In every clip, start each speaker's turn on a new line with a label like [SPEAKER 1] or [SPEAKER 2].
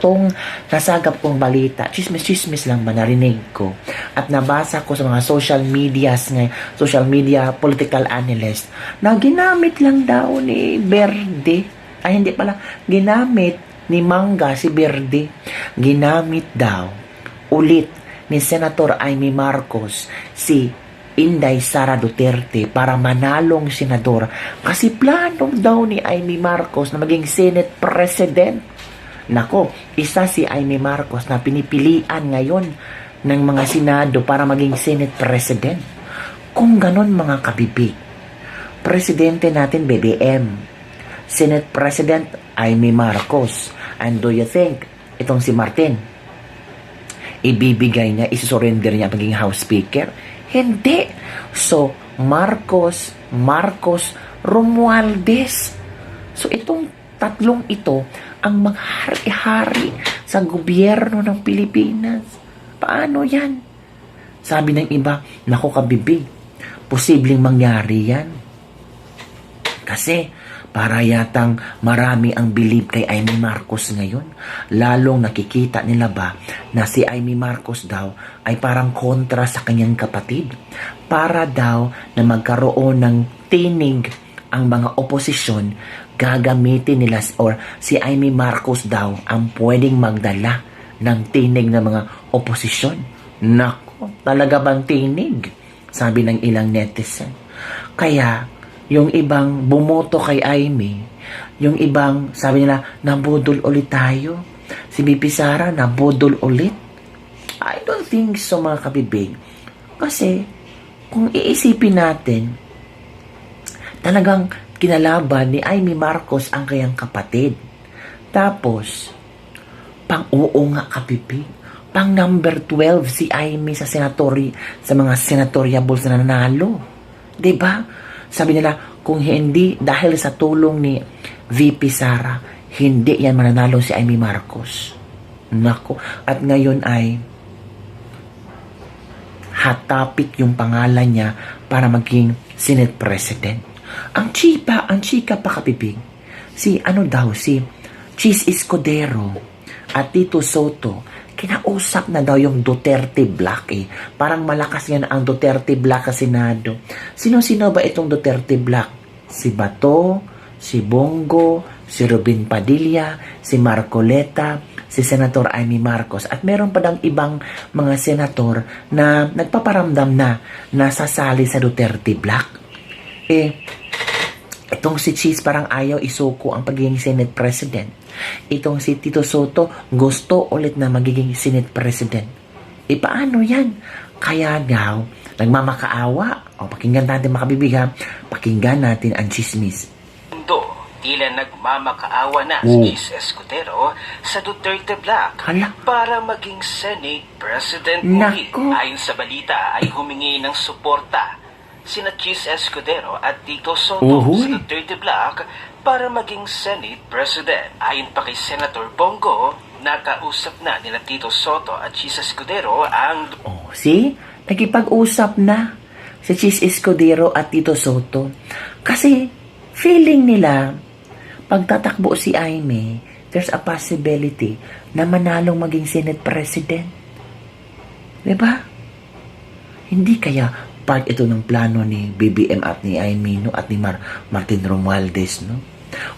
[SPEAKER 1] itong nasagap kong balita, chismis lang ba narinig ko at nabasa ko sa mga social media political analyst na ginamit lang daw ni Verde, ay hindi pala, ginamit ni Mangga si Verde, ginamit daw ulit ni Senator Amy Marcos si Inday Sara Duterte para manalong senador kasi plano daw ni Amy Marcos na maging Senate President. Nako, isa si Amy Marcos na pinipilian ngayon ng mga Senado para maging Senate President. Kung ganon mga kabibig, Presidente natin BBM, Senate President Amy Marcos, and do you think itong si Martin, ibibigay niya, isusurrender niya maging House Speaker? Hindi. So, Marcos, Romualdez. So, itong tatlong ito ang maghari-hari sa gobyerno ng Pilipinas. Paano yan? Sabi ng iba, naku kabibig, posibleng mangyari yan. Kasi, para yatang marami ang believe kay Amy Marcos ngayon. Lalong nakikita nila ba na si Amy Marcos daw ay parang kontra sa kanyang kapatid. Para daw na magkaroon ng tinig ang mga oposisyon, gagamitin nila or si Amy Marcos daw ang pwedeng magdala ng tinig ng mga oposisyon. Nako, talaga bang tinig? Sabi ng ilang netizen. Kaya, yung ibang bumoto kay Amy, yung ibang sabi nila, nabudol ulit tayo. Si BP Sara, nabudol ulit. I don't think so mga kabibig. Kasi, kung iisipin natin, talagang kinalaban ni Amy Marcos ang kayang kapatid. Tapos, pang-oo nga kabibig. Pang number 12 si Amy sa mga senatoriables na nanalo. Diba? Sabi nila, kung hindi, dahil sa tulong ni VP Sara, hindi yan mananalo si Amy Marcos. Nako. At ngayon ay hot topic yung pangalan niya para maging Senate President. Ang chika pa kapibig. Si Chis Escudero at Tito Soto, kinausap na daw yung Duterte Black Parang malakas yan ang Duterte Black sa Senado. Sino-sino ba itong Duterte Black? Si Bato, si Bongo, si Robin Padilla, si Marcoleta, si Senator Amy Marcos. At meron pa daw ibang mga senator na nagpaparamdam na nasasali sa Duterte Black. Itong si Cheese parang ayaw isuko ang pagiging Senate President. Itong si Tito Soto gusto ulit na magiging Senate President. Paano yan? Kaya daw, nagmamakaawa. Pakinggan natin makabibiga. Pakinggan natin ang chismis.
[SPEAKER 2] Tila nagmamakaawa na si Chis Escudero sa Duterte Black para maging Senate President muli. Ayon sa balita ay humingi ng suporta sina Chis Escudero at Tito Soto sa Duterte Black para maging Senate President. Ayon pa kay Senator Bongo, nakausap na nila Tito Soto at Chis Escudero ang...
[SPEAKER 1] Nagipag-usap na si Chis Escudero at Tito Soto. Kasi feeling nila, pagtatakbo si Amy, there's a possibility na manalong maging Senate President. Diba? Hindi kaya part ito ng plano ni BBM at ni Amy, no? At ni Martin Romualdez, no?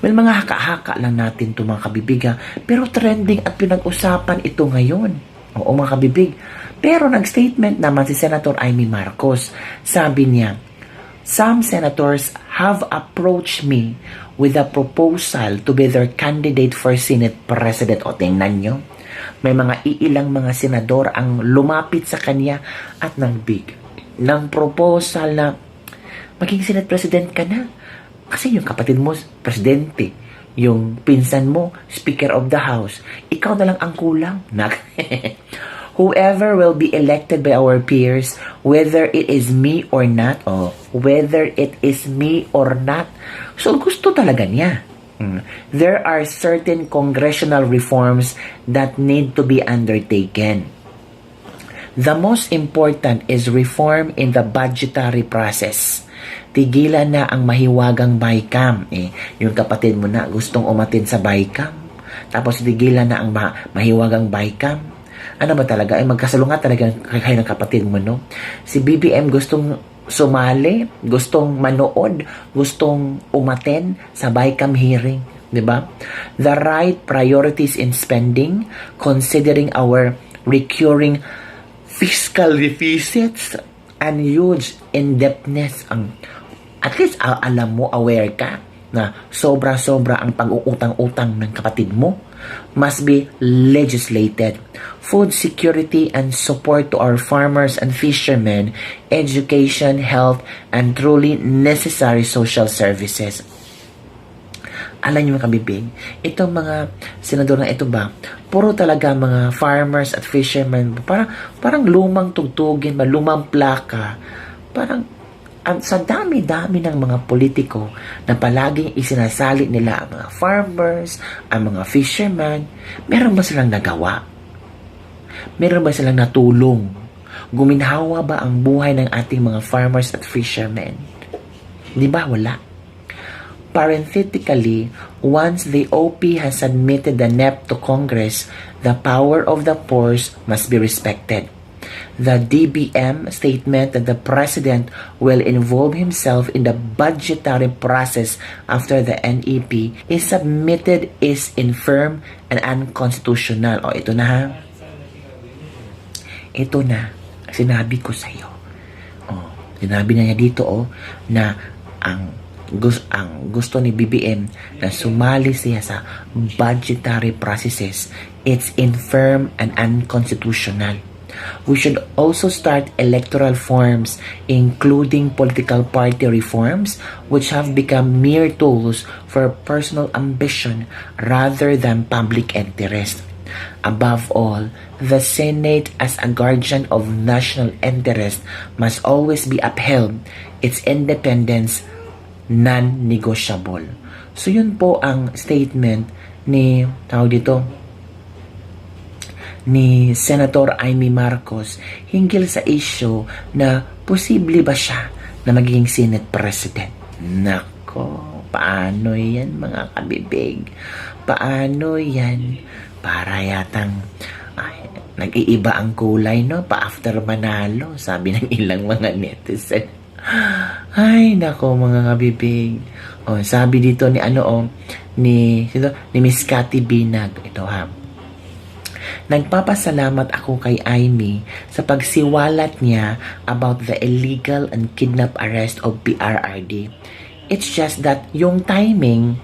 [SPEAKER 1] Well, mga haka-haka lang natin ito mga kabibiga, pero trending at pinag-usapan ito ngayon. Oo mga kabibig. Pero nag-statement naman si Senator Amy Marcos. Sabi niya, some senators have approached me with a proposal to be their candidate for Senate President. O tingnan nyo, may mga iilang mga senador ang lumapit sa kanya at nagbig ng proposal na maging Senate President ka na. Kasi yung kapatid mo, presidente. Yung pinsan mo, Speaker of the House. Ikaw na lang ang kulang. Whoever will be elected by our peers, whether it is me or not, So, gusto talaga niya. There are certain congressional reforms that need to be undertaken. The most important is reform in the budgetary process. Tigilan na ang mahiwagang BICAM. Yung kapatid mo na gustong umatin sa BICAM. tapos tigilan na ang mahiwagang bycam. Ano ba talaga? Ay magkasalungat talaga kayo ng kapatid mo, no? Si BBM gustong sumali, gustong manood, gustong umaten sa bycam hearing. Diba? The right priorities in spending, considering our recurring fiscal deficits and huge indebtedness. At least alam mo, aware ka na sobra-sobra ang pag-uutang-utang ng kapatid mo must be legislated. Food security and support to our farmers and fishermen, education, health, and truly necessary social services. Alam niyo mga kabibig, itong mga senador na ito ba, puro talaga mga farmers at fishermen, parang lumang tugtugin, lumang plaka, parang sa dami-dami ng mga politiko na palaging isinasalit nila ang mga farmers, ang mga fishermen, meron ba silang nagawa? Meron ba silang natulong? Guminhawa ba ang buhay ng ating mga farmers at fishermen? Di ba? Wala. Parenthetically, once the OP has submitted the NEP to Congress, the power of the purse must be respected. The DBM statement that the President will involve himself in the budgetary process after the NEP is submitted is infirm and unconstitutional. O, ito na ha. Ito na. Sinabi ko sa'yo. O, sinabi na niya dito na ang gusto ni BBM na sumali siya sa budgetary processes, it's infirm and unconstitutional. We should also start electoral reforms, including political party reforms, which have become mere tools for personal ambition rather than public interest. Above all, the Senate as a guardian of national interest must always be upheld, its independence non-negotiable. So yun po ang statement ni ni Senator Amy Marcos hinggil sa issue na posible ba siya na magiging Senate President. Nako, paano yan mga kabibig? Paano yan? Para yatang nag-iiba ang kulay, no? Pa-after manalo, sabi ng ilang mga netizen. Ay, nako mga kabibig. Sabi dito ni Miss Cathy Binag. Ito ha. Nagpapasalamat ako kay Amy sa pagsiwalat niya about the illegal and kidnap arrest of PRRD. It's just that yung timing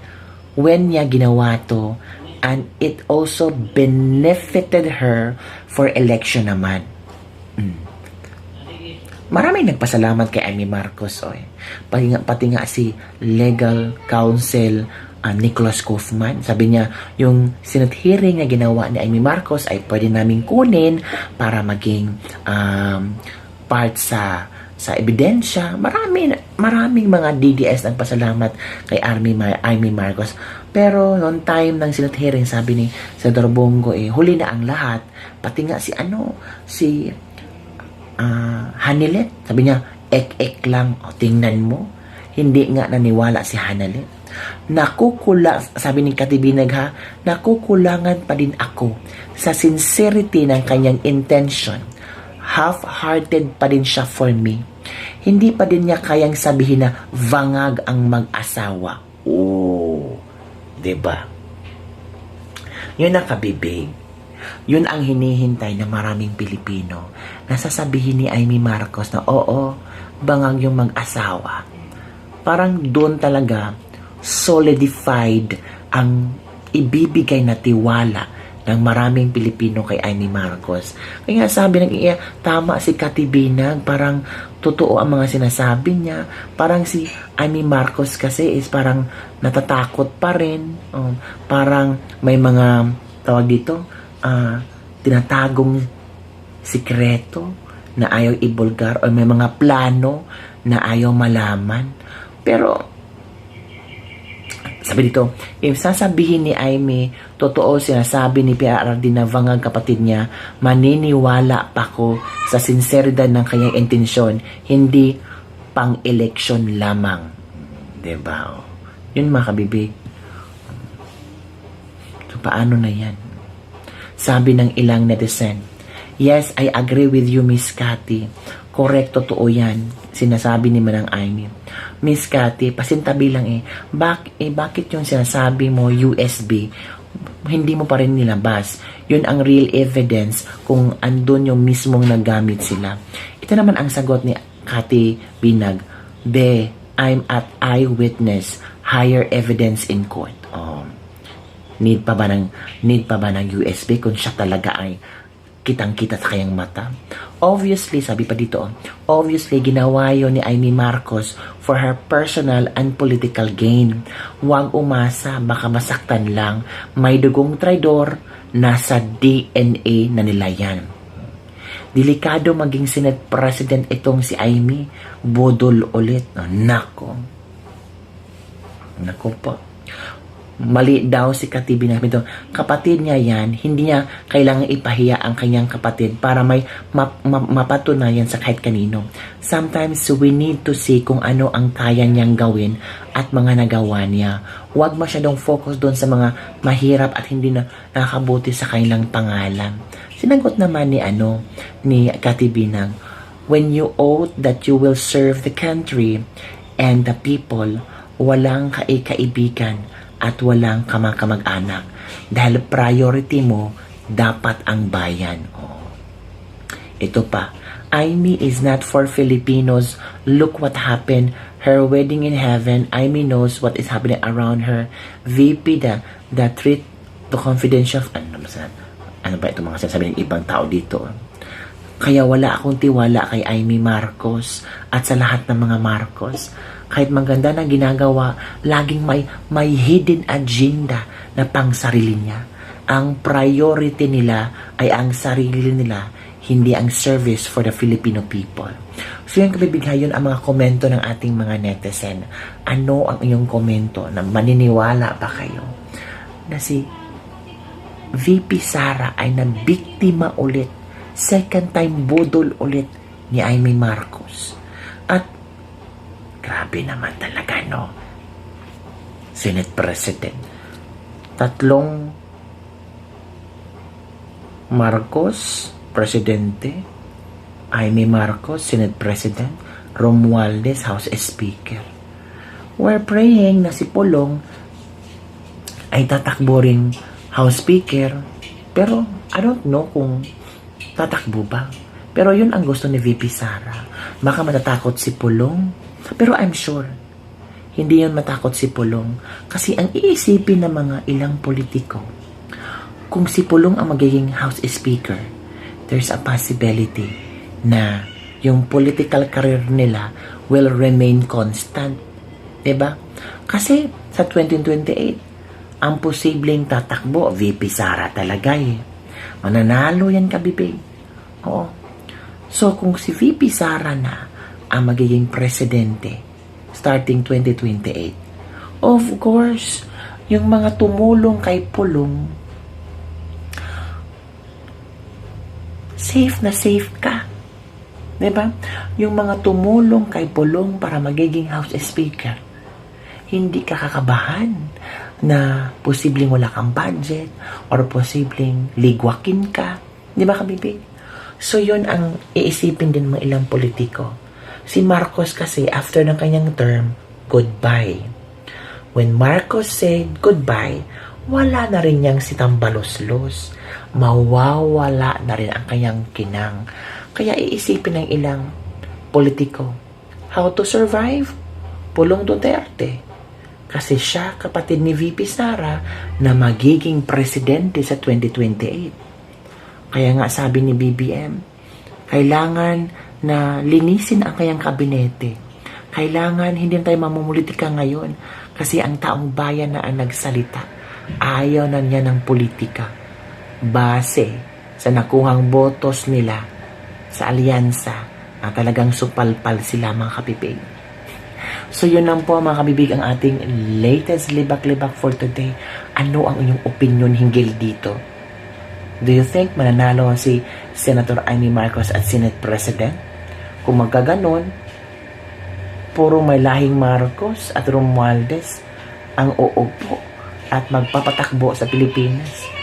[SPEAKER 1] when niya ginawa to, and it also benefited her for election naman. Maraming nagpasalamat kay Amy Marcos. Pati nga si Legal Counsel Nicholas Kaufman. Sabi niya, yung Senate hearing na ginawa ni Amy Marcos ay pwede namin kunin para maging part sa ebidensya. Maraming mga DDS nagpasalamat kay Amy Marcos. Pero noong time ng Senate hearing, sabi ni Senador Bongo, huli na ang lahat. Pati nga si Hanilet. Sabi niya, ek lang. Tingnan mo. Hindi nga naniwala si Hanilet. Sabi ni Katibinag ha, nakukulangan pa din ako sa sincerity ng kanyang intention. Half-hearted pa din siya for me. Hindi pa din niya kayang sabihin na vangag ang mag-asawa. Diba? Yun ang kabibig. Yun ang hinihintay ng maraming Pilipino na sasabihin ni Amy Marcos na oo, bangag yung mag-asawa. Parang doon talaga solidified ang ibibigay na tiwala ng maraming Pilipino kay Amy Marcos. Kaya sabi tama si Cathy Binag, parang totoo ang mga sinasabi niya. Parang si Amy Marcos kasi is parang natatakot pa rin. Parang may mga tinatagong sikreto na ayaw ibulgar o may mga plano na ayaw malaman. Pero sabi dito, if sasabihin ni Amy, totoo sinasabi ni PRRD na vangag kapatid niya, maniniwala pa ko sa sinseridad ng kanyang intensyon, hindi pang-eleksyon lamang. Diba? Yun mga kabibig. So, paano na yan? Sabi ng ilang netizen, yes, I agree with you, Miss Cathy. Correct, totoo yan. Sinasabi ni Manang Aimee. Miss Cathy, pasintabi lang bakit yung sinasabi mo USB, hindi mo pa rin nilabas? Yun ang real evidence kung andun yung mismong nagamit sila. Ito naman ang sagot ni Cathy Binag. I'm at eyewitness, higher evidence in court. Need pa ba ng USB kung siya talaga ay kitang-kita sa kanyang mata? Obviously, sabi pa dito, obviously, ginawa yun ni Amy Marcos for her personal and political gain. Huwag umasa, baka masaktan lang. May dugong traidor, nasa DNA na nila yan. Delikado maging Senate President itong si Amy. Budol ulit. Nako po. Mali daw si Cathy Binag ito. Kapatid niya yan, hindi niya kailangang ipahiya ang kanyang kapatid para may mapatunayan sa kahit kanino. Sometimes we need to see kung ano ang kaya niyang gawin at mga nagawa niya. Huwag masyadong focus doon sa mga mahirap at hindi na nakabuti sa kanilang pangalan. Sinagot naman ni Cathy Binag, when you oath that you will serve the country and the people, walang kaibigan at walang kamag-anak dahil priority mo dapat ang bayan. Ito pa, Amy is not for Filipinos. Look what happened. Her wedding in heaven. Amy knows what is happening around her. VP the treat to confidential. Ano ba ito mga sinasabi ng ibang tao dito? Kaya wala akong tiwala kay Amy Marcos at sa lahat ng mga Marcos. Kahit maganda na ginagawa, laging may hidden agenda na pang sarili niya. Ang priority nila ay ang sarili nila, hindi ang service for the Filipino people. So yung kabibigay, yun ang mga komento ng ating mga netizen. Ano ang iyong komento? Na maniniwala ba kayo na si VP Sara ay nabiktima ulit, second time budol ulit ni Amy Marcos? At grabe naman talaga, no? Senate President. 3 Marcos, Presidente. Amy Marcos, Senate President. Romualdez, House Speaker. We're praying na si Pulong ay tatakbo ring House Speaker. Pero, I don't know kung tatakbo ba. Pero yun ang gusto ni VP Sara. Baka matatakot si Pulong. Pero I'm sure, hindi yun matakot si Pulong. Kasi ang iisipin ng mga ilang politiko, kung si Pulong ang magiging House Speaker, there's a possibility na yung political career nila will remain constant. Diba? Kasi sa 2028, ang posibleng tatakbo, VP Sara talaga eh. Mananalo yan, kabibig. Oo. So kung si VP Sara na ang magiging presidente starting 2028, of course, yung mga tumulong kay Pulong, safe na safe ka. Diba? Yung mga tumulong kay Pulong para magiging House Speaker, hindi ka kakabahan na posibleng wala kang budget or posibleng ligwakin ka. Diba, kabibig? So, yun ang iisipin din mga ilang politiko. Si Marcos kasi, after ng kanyang term, goodbye. When Marcos said goodbye, wala na rin niyang si Tambaloslos. Mawawala na rin ang kanyang kinang. Kaya iisipin ng ilang politiko, how to survive? Pulong Duterte. Kasi siya, kapatid ni VP Sara, na magiging presidente sa 2028. Kaya nga sabi ni BBM, kailangan na linisin ang kanyang kabinete. Kailangan hindi tayo mamumulitika ngayon kasi ang taong bayan na ang nagsalita. Ayaw na niya ng politika. Base sa nakuhang botos nila sa alyansa na talagang supalpal sila, mga kabibig. So yun lang po mga kabibig ang ating latest libak-libak for today. Ano ang inyong opinion hinggil dito? Do you think mananalo si Senator Amy Marcos at Senate President? Kung magkaganon, puro may lahing Marcos at Romualdez ang uupo at magpapatakbo sa Pilipinas.